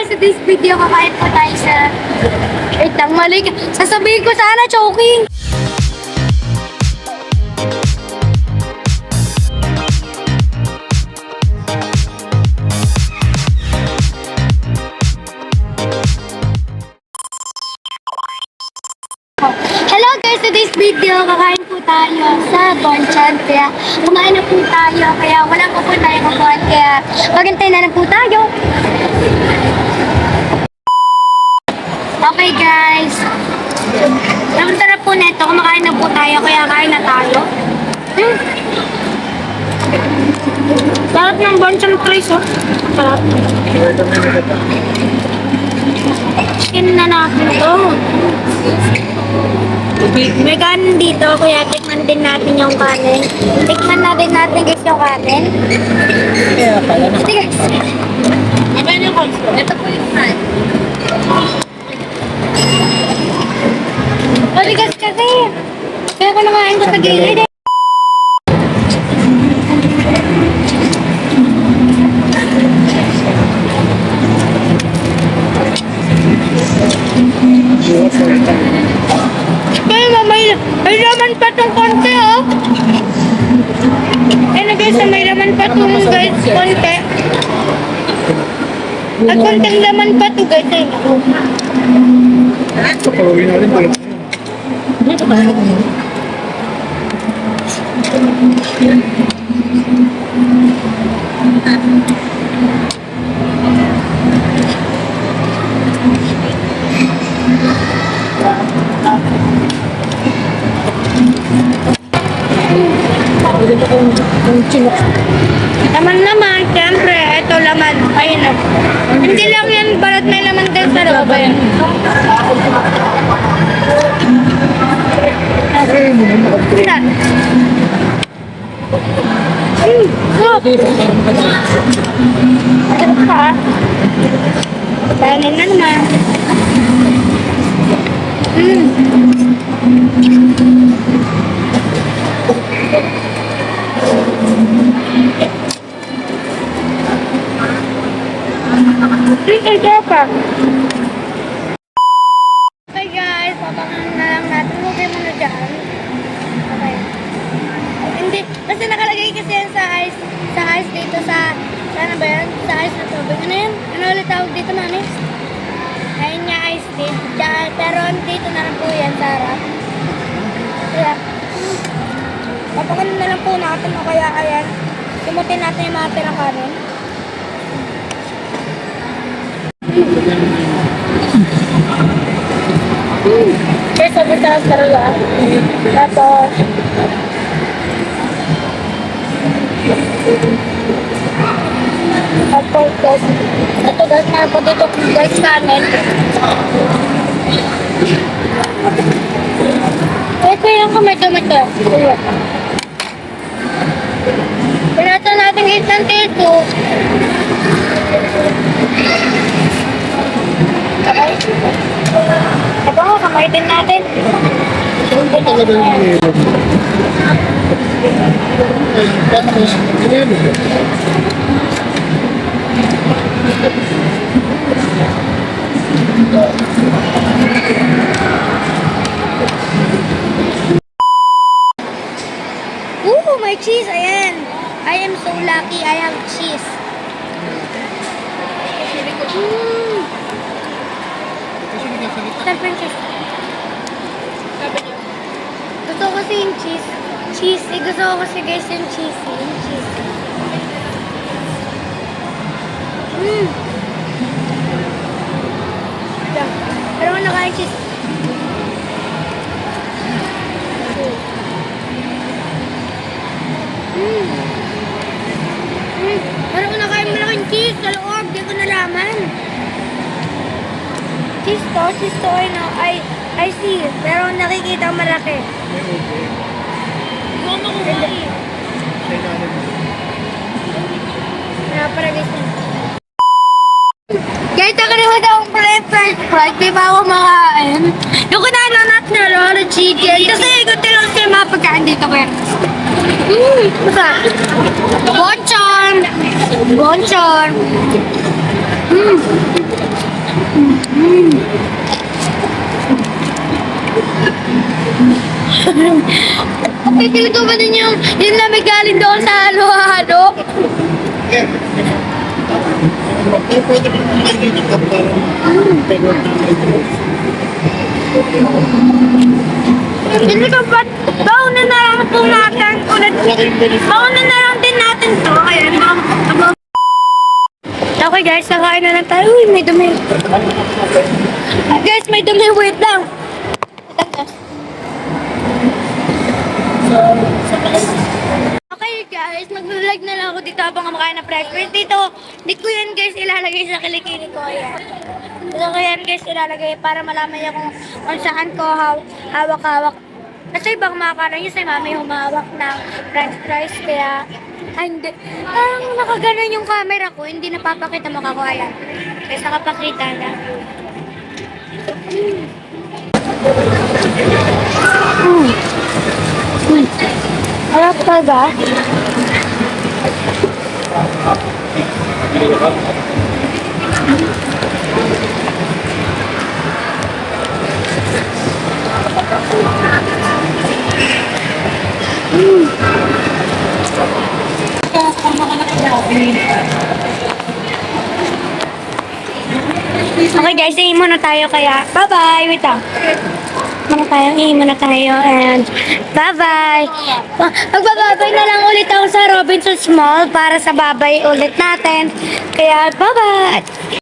Sa this video, kakain po tayo sa... Wait lang, mali ka. Sasabihin ko sana, choking. Hello guys, sa this video, kakain po tayo sa Bonchan. Kaya kumain na po tayo. Kaya wala po po tayo kukuhan. Kaya maghintay na lang po tayo. Okay guys. Ang sarap po neto. Kumakain na po tayo. Kaya kain na tayo. Sarap ng Bonchan fries, oh. Sarap. Chicken na natin ito. May kanin dito, kaya tikman din natin yung kanin. Tikman natin guys yung kanin. Sige. Iba yung concept. Ito po yung kanin. Maligas kasi. Kaya ko nakain ko sa gilid eh. May laman pa itong konti, oh. Ayun guys, may laman pa itong guys, konti. At konting laman pa ito guys, ayun. Kapalawin natin pala. Dito ba? Laman, siyempre, ito laman. Ayun, oh. Hindi lang yan, balat may laman din sa loob. Ayun. Sarap pa. Kainin na naman. Okay guys, papangan na lang natin. Okay muna dyan. Okay. Hindi, kasi nakalagay kasi yan sa ice dito sa, sana ba yan? Sa ice na tubig. Ano yan? Ano ulit tawag dito, mami? Ayun nga, ice tea. Diyan, pero dito na lang po yan, Sarah. Kaya, papangan na lang po natin o kaya ayan. Simutin natin yung mga tirang kanin. Okay, sabi sa talaga. Tapos, guys, ito guys, meron po dito guys kanin. Ito yung kumito-mito. Pinata natin guys ng tito. Okay. Ito nga, kamay din natin. Saan ba talaga yung nilog? Ooh, my cheese, ayan. I am so lucky, I have cheese. Sarap yung cheese. Gusto ko kasi yung cheese. Cheese, gusto ko kasi guys yung cheese. Yung cheese. Pero kung nakain cheese. Pero kung nakain malaking cheese sa loob, di ko nalaman. Cheese to, I see. Pero nakikita malaki. Ano ko ba eh? Para guys na. Kahit nakalimutan akong french fries, di ba ako makain? Yung kunanonat na lolo chicken. Kasi ikot lang siya mga pagkain dito kaya. Masarap. Bonchon! Bonchon! Pipilito ba din yung lamig galing doon sa halo-halo? Hindi ka ba't baunan na lang po natin ulit. Baunan na lang din natin to. Ayan, okay guys, nakain na lang tayo. Uy, may dumi. Guys, may dumi. Wait lang. Okay guys, mag-vlog na lang ako dito habang kumakain ng fresh fruit. Di ko yan guys ilalagay sa kilikili ko. Ayan. Dito ko yan guys ilalagay para malaman niya kung saan ko hawak-hawak. Kasi ibang makakaroon yun sa mami humawak ng french fries. Kaya, hindi. Parang nakaganon yung camera ko. Hindi napapakita mukha ko. Ayan. Kasi nakapakita na. Harap talaga. Okay guys, ihin muna tayo kaya. Bye-bye! Wait lang. Ihin muna tayo and bye-bye! Magbababay na lang ulit ako sa Robinsons Mall para sa babay ulit natin. Kaya bye-bye!